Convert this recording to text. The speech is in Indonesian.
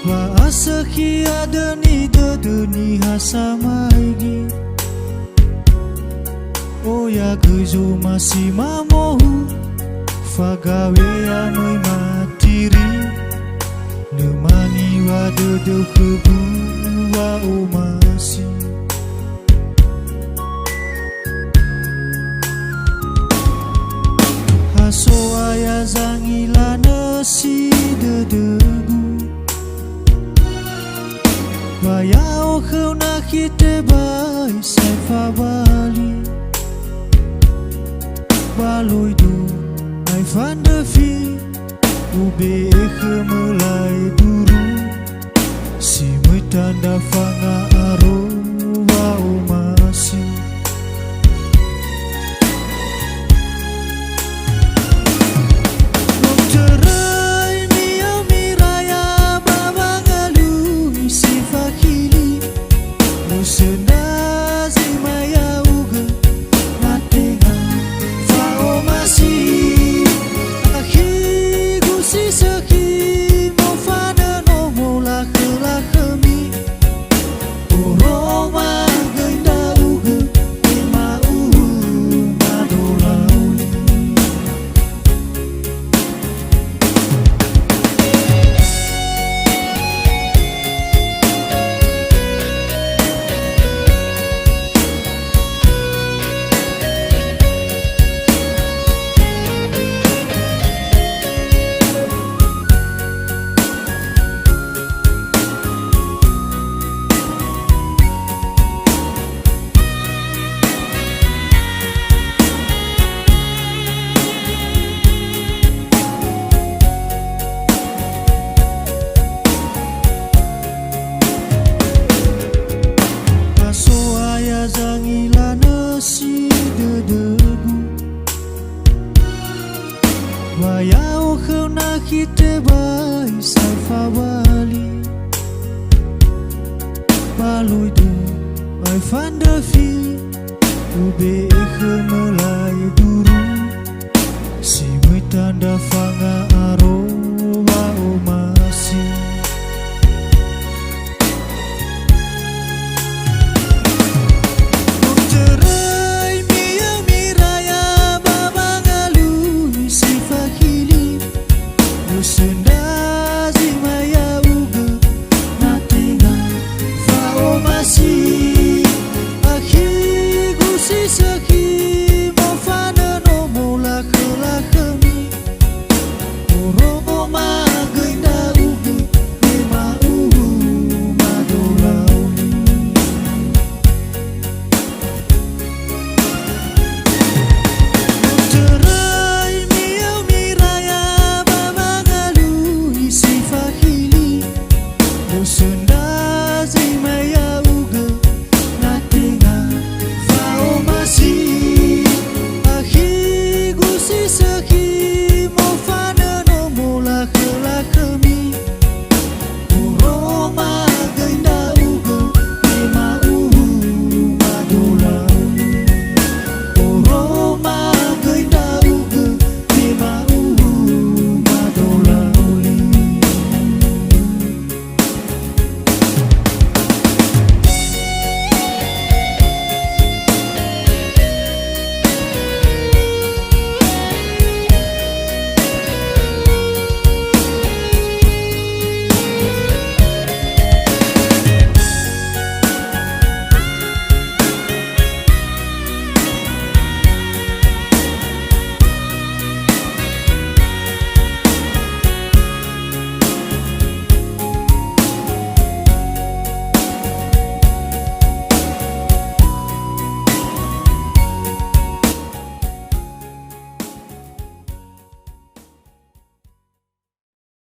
Wa asaki adani deni hasamaigi Oya gejo masih mamohu Fagawe amoi matiri Nemangi wa dedo kebu wa omasi Haso aya zangila nasi dedegu Wayao kau nakite bai sai fabali Baloi do ai van de fi Ube kemelai duru Si tanda fanga aro wa omasi Zangila nasi dedegu Wayao kau nakite bai sai fabali Baloi do ai van de fi Ube kemelai duru Si tanda